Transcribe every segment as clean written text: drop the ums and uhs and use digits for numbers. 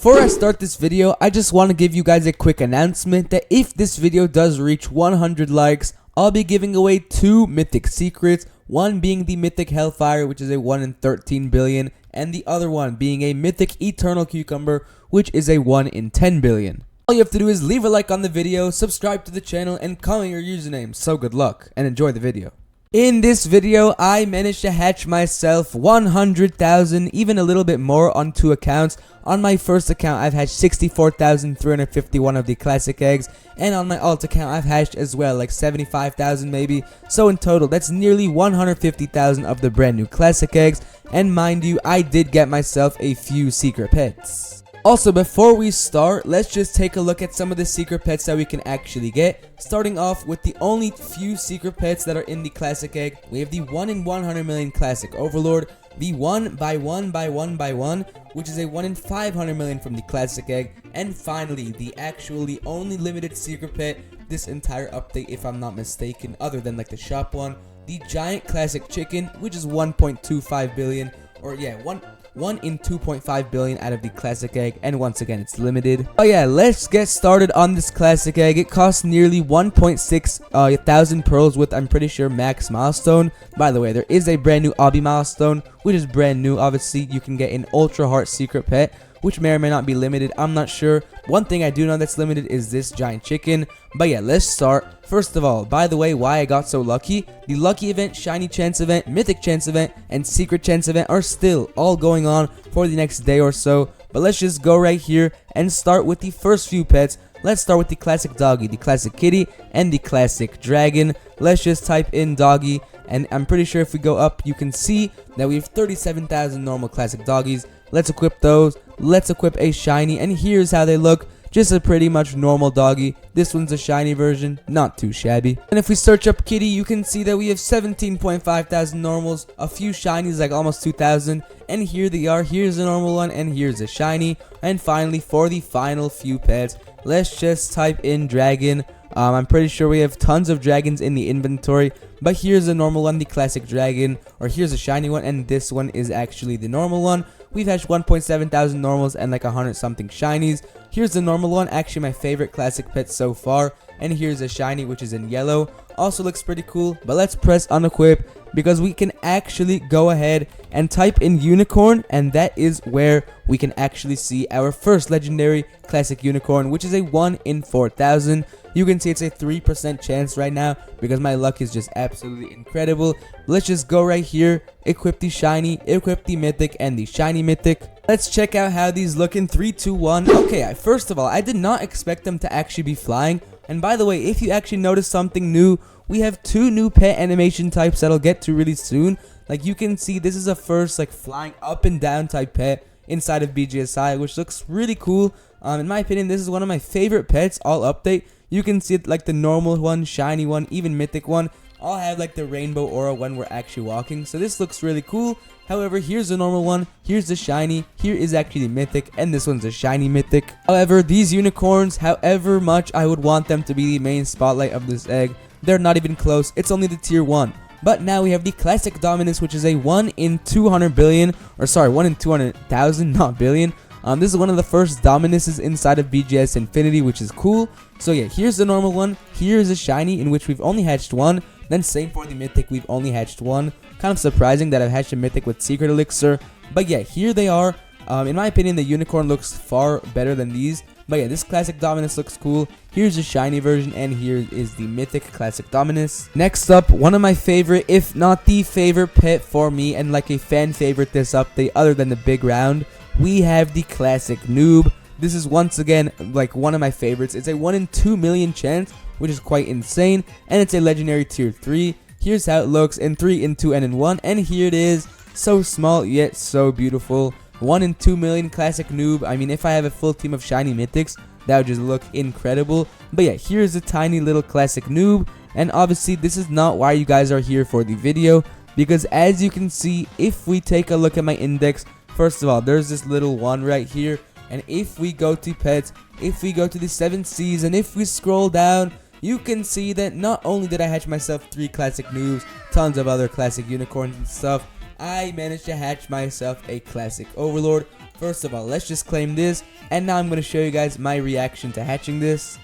Before I start this video, I just want to give you guys a quick announcement that if this video does reach 100 likes, I'll be giving away 2 mythic secrets, one being the mythic Hellfire, which is a 1 in 13 billion, and the other one being a mythic Eternal Cucumber, which is a 1 in 10 billion. All you have to do is leave a like on the video, subscribe to the channel, and comment your username. So good luck, and enjoy the video. In this video, I managed to hatch myself 100,000, even a little bit more on 2 accounts. On my first account, I've hatched 64,351 of the classic eggs, and on my alt account, I've hatched as well, like 75,000 maybe. So in total, that's nearly 150,000 of the brand new classic eggs, and mind you, I did get myself a few secret pets. Also, before we start, let's just take a look at some of the secret pets that we can actually get. Starting off with the only few secret pets that are in the classic egg, we have the 1 in 100 million classic Overlord, the 1 by 1 by 1 by 1, which is a 1 in 500 million from the classic egg, and finally, the actually only limited secret pet this entire update, if I'm not mistaken, other than like the shop one, the giant classic chicken, which is 1.25 billion, or yeah, 1 in 2.5 billion out of the classic egg, and once again it's limited. Oh yeah, let's get started on this classic egg. It costs nearly 1.6 thousand pearls with, I'm pretty sure, max milestone. By the way, there is a brand new obby milestone, which is brand new. Obviously you can get an ultra heart secret pet, which may or may not be limited, I'm not sure. One thing I do know that's limited is this giant chicken. But yeah, let's start. First of all, by the way, why I got so lucky, the lucky event, shiny chance event, mythic chance event, and secret chance event are still all going on for the next day or so. But let's just go right here and start with the first few pets. Let's start with the classic doggy, the classic kitty, and the classic dragon. Let's just type in doggy, and I'm pretty sure if we go up, you can see that we have 37,000 normal classic doggies. Let's equip those. Let's equip a shiny, and here's how they look. Just a pretty much normal doggy. This one's a shiny version, not too shabby. And if we search up kitty, you can see that we have 17.5 thousand normals, a few shinies, like almost 2,000, and here they are. Here's a normal one, and here's a shiny. And finally, for the final few pets, let's just type in dragon. I'm pretty sure we have tons of dragons in the inventory, but here's a normal one, the classic dragon, or here's a shiny one, and this one is actually the normal one. We've hatched 1.7 thousand normals and like 100 something shinies. Here's the normal one, actually my favorite classic pet so far, and here's a shiny which is in yellow. Also looks pretty cool, but let's press unequip because we can actually go ahead and type in unicorn, and that is where we can actually see our first legendary classic unicorn, which is a 1 in 4,000. You can see it's a 3% chance right now because my luck is just absolutely incredible. Let's just go right here, equip the shiny, equip the mythic, and the shiny mythic. Let's check out how these look in 3, 2, 1. Okay, first of all, I did not expect them to actually be flying. And by the way, if you actually notice something new, we have 2 new pet animation types that I'll get to really soon. Like you can see, this is a first like flying up and down type pet inside of BGSI, which looks really cool. In my opinion, this is one of my favorite pets all update. You can see it like the normal one, shiny one, even mythic one. All have like the rainbow aura when we're actually walking. So this looks really cool. However, here's the normal one, here's the shiny, here is actually the mythic, and this one's a shiny mythic. However, these unicorns, however much I would want them to be the main spotlight of this egg, they're not even close. It's only the tier 1. But now we have the classic Dominus, which is a 1 in 200 billion, or sorry, 1 in 200,000, not billion. This is one of the first Dominuses inside of BGS Infinity, which is cool. So yeah, here's the normal one, here's a shiny in which we've only hatched 1. Then same for the mythic, we've only hatched 1. Kind of surprising that I've hatched a mythic with secret elixir. But yeah, here they are. In my opinion, the unicorn looks far better than these. But yeah, this classic Dominus looks cool. Here's the shiny version, and here is the mythic classic Dominus. Next up, one of my favorite, if not the favorite pet for me, and like a fan favorite this update other than the big round, we have the classic noob. This is once again like one of my favorites. It's a 1 in 2 million chance, which is quite insane, and it's a legendary tier 3. Here's how it looks in 3, in 2, and in 1, and here it is. So small yet so beautiful. 1 in 2 million classic noob. I mean, if I have a full team of shiny mythics, that would just look incredible. But yeah, here's a tiny little classic noob, and obviously this is not why you guys are here for the video, because as you can see, if we take a look at my index, first of all, there's this little one right here, and if we go to pets, if we go to the 7 C's, and if we scroll down, you can see that not only did I hatch myself 3 classic noobs, tons of other classic unicorns and stuff, I managed to hatch myself a classic overlord first of all, let's just claim this, and now I'm going to show you guys my reaction to hatching this.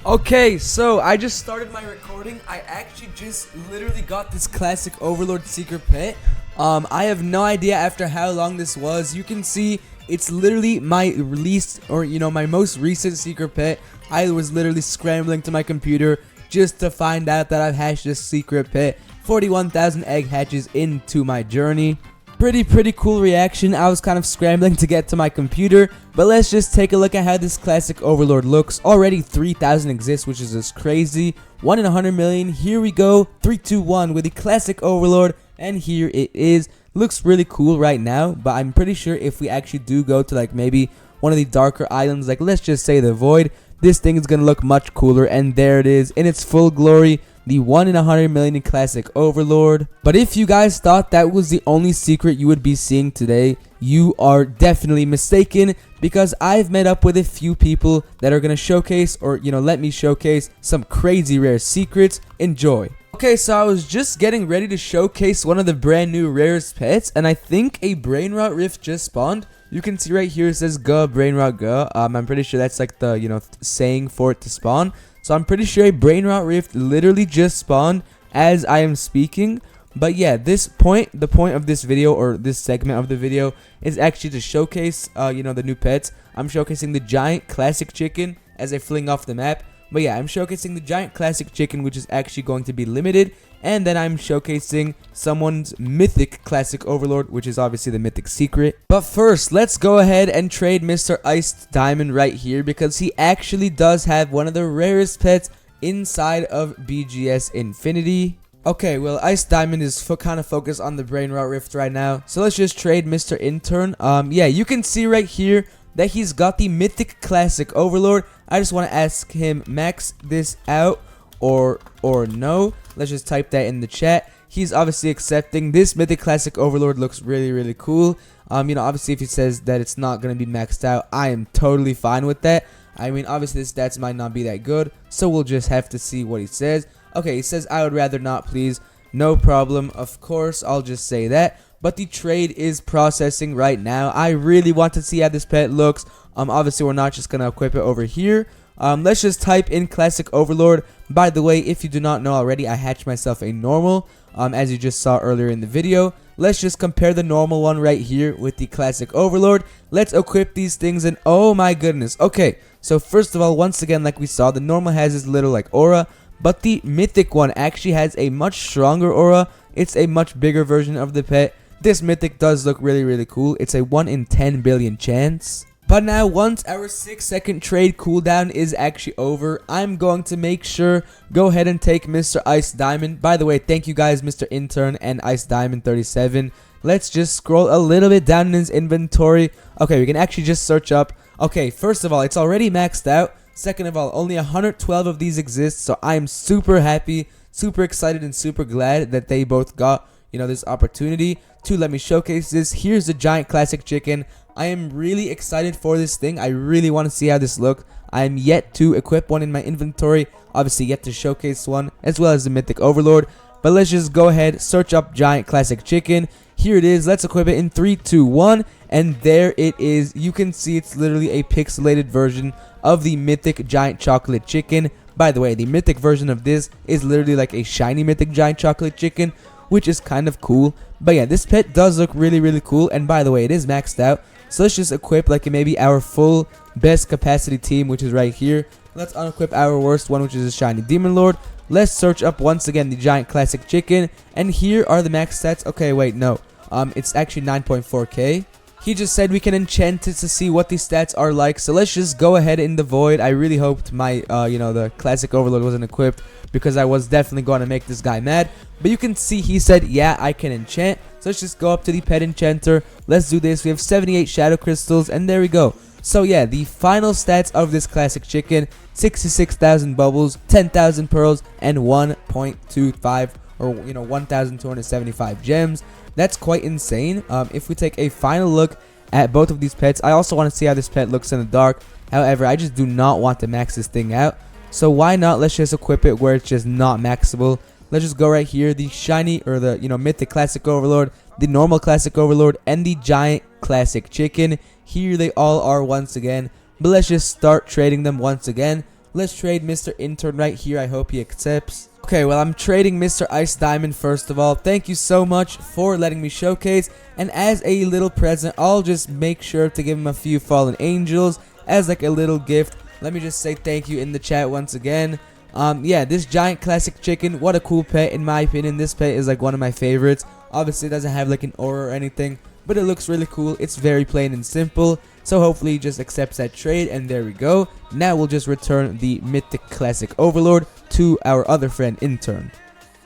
Okay, so I just started my recording. I actually just literally got this classic Overlord secret pet. I have no idea after how long this was. You can see it's literally my released, or my most recent secret pet. I was literally scrambling to my computer just to find out that I've hatched this secret pet. 41,000 egg hatches into my journey. Pretty cool reaction. I was kind of scrambling to get to my computer, but let's just take a look at how this classic Overlord looks. Already 3,000 exists, which is just crazy. 1 in 100 million. Here we go. 3, 2, 1 with the classic Overlord, and here it is. Looks really cool right now, but I'm pretty sure if we actually do go to like maybe one of the darker islands, like let's just say the Void, this thing is gonna look much cooler. And there it is in its full glory, the 1 in 100 million classic Overlord. But if you guys thought that was the only secret you would be seeing today, you are definitely mistaken, because I've met up with a few people that are gonna showcase, or let me showcase some crazy rare secrets. Enjoy. Okay, so I was just getting ready to showcase one of the brand new rarest pets, and I think a brain rot rift just spawned. You can see right here it says "Go brain rot go." I'm pretty sure that's like the saying for it to spawn. So I'm pretty sure a brain rot rift literally just spawned as I am speaking. But yeah, the point of this video, or this segment of the video, is actually to showcase the new pets. I'm showcasing the giant classic chicken as I fling off the map. But yeah, I'm showcasing the giant classic chicken, which is actually going to be limited. And then I'm showcasing someone's mythic classic Overlord, which is obviously the mythic secret. But first, let's go ahead and trade Mr. Iced Diamond right here, because he actually does have one of the rarest pets inside of BGS Infinity. Okay, well, Iced Diamond is kind of focused on the brain rot rift right now. So let's just trade Mr. Intern. Yeah, you can see right here that he's got the mythic classic Overlord. I just want to ask him, max this out or no. Let's just type that in the chat. He's obviously accepting. This mythic classic Overlord looks really cool. Obviously if he says that it's not going to be maxed out, I am totally fine with that. I mean, obviously his stats might not be that good, so we'll just have to see what he says. Okay, he says I would rather not, please. No problem. Of course, I'll just say that. But the trade is processing right now. I really want to see how this pet looks. Obviously we're not just gonna equip it over here. Let's just type in classic Overlord. By the way, if you do not know already, I hatched myself a normal, as you just saw earlier in the video. Let's just compare the normal one right here with the classic Overlord. Let's equip these things, and oh my goodness. Okay, so first of all, once again, like we saw, the normal has this little like aura, but the mythic one actually has a much stronger aura. It's a much bigger version of the pet. This mythic does look really cool. It's a 1 in 10 billion chance. But now, once our 6-second trade cooldown is actually over, I'm going to make sure go ahead and take Mr. Ice Diamond. By the way, thank you guys, Mr. Intern and Ice Diamond 37. Let's just scroll a little bit down in his inventory. Okay, we can actually just search up. Okay, first of all, it's already maxed out. Second of all, only 112 of these exist, so I am super happy, super excited, and super glad that they both got this opportunity to let me showcase this. Here's the giant classic chicken. I am really excited for this thing. I really want to see how this looks. I am yet to equip one in my inventory, obviously yet to showcase one, as well as the mythic Overlord. But let's just go ahead, search up giant classic chicken. Here it is. Let's equip it in 3, 2, 1, and there it is. You can see it's literally a pixelated version of the mythic giant chocolate chicken. By the way, the mythic version of this is literally like a shiny mythic giant chocolate chicken, which is kind of cool. But yeah, this pet does look really cool. And by the way, it is maxed out. So let's just equip like maybe our full best capacity team, which is right here. Let's unequip our worst one, which is a shiny demon lord. Let's search up once again the giant classic chicken, and here are the max stats. Okay, wait, no, it's actually 9.4k. He just said we can enchant it to see what these stats are like. So let's just go ahead in the void. I really hoped my the classic Overlord wasn't equipped, because I was definitely going to make this guy mad. But you can see he said, yeah, I can enchant. So let's just go up to the pet enchanter. Let's do this. We have 78 shadow crystals, and there we go. So yeah, the final stats of this classic chicken: 66,000 bubbles, 10,000 pearls, and 1.25 or 1,275 gems. That's quite insane. If we take a final look at both of these pets, I also want to see how this pet looks in the dark. However, I just do not want to max this thing out. So why not? Let's just equip it where it's just not maxable. Let's just go right here. The shiny, or the mythic classic Overlord, the normal classic Overlord, and the giant classic chicken. Here they all are once again, but let's just start trading them once again. Let's trade Mr. Intern right here. I hope he accepts. Okay, well, I'm trading Mr. Ice Diamond first of all. Thank you so much for letting me showcase. And as a little present, I'll just make sure to give him a few fallen angels as like a little gift. Let me just say thank you in the chat once again. Yeah, this giant classic chicken, what a cool pet. In my opinion, this pet is like one of my favorites. Obviously, it doesn't have like an aura or anything, but it looks really cool. It's very plain and simple. So hopefully he just accepts that trade, and there we go. Now we'll just return the mythic classic overlord to our other friend Intern.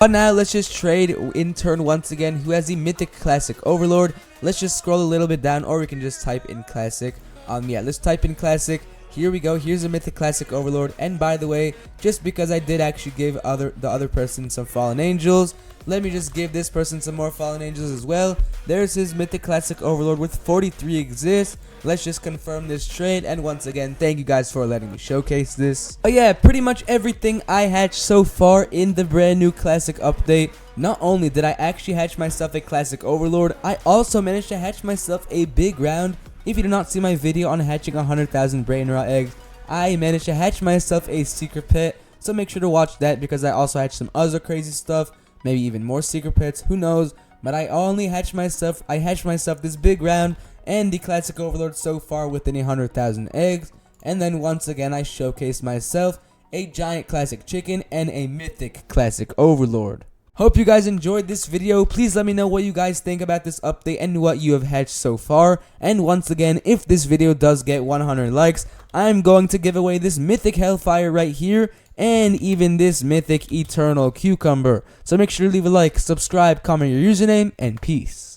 But now let's just trade Intern once again, who has the mythic classic overlord. Let's just scroll a little bit down, or we can just type in classic. Yeah, let's type in classic. Here we go. Here's a mythic classic overlord. And by the way, just because I did actually give the other person some fallen angels, let me just give this person some more fallen angels as well. There's his mythic classic overlord with 43 exists. Let's just confirm this trade, and once again, thank you guys for letting me showcase this. But yeah, pretty much everything I hatched so far in the brand new classic update. Not only did I actually hatch myself a classic overlord, I also managed to hatch myself a big round. If you did not see my video on hatching 100,000 brain rot eggs, I managed to hatch myself a secret pet, so make sure to watch that because I also hatched some other crazy stuff, maybe even more secret pets, who knows. But I hatched myself this big round and the classic overlord so far within 100,000 eggs. And then once again I showcased myself a giant classic chicken and a mythic classic overlord. Hope you guys enjoyed this video. Please let me know what you guys think about this update and what you have hatched so far. And once again, if this video does get 100 likes, I'm going to give away this mythic hellfire right here and even this mythic eternal cucumber. So make sure to leave a like, subscribe, comment your username, and peace.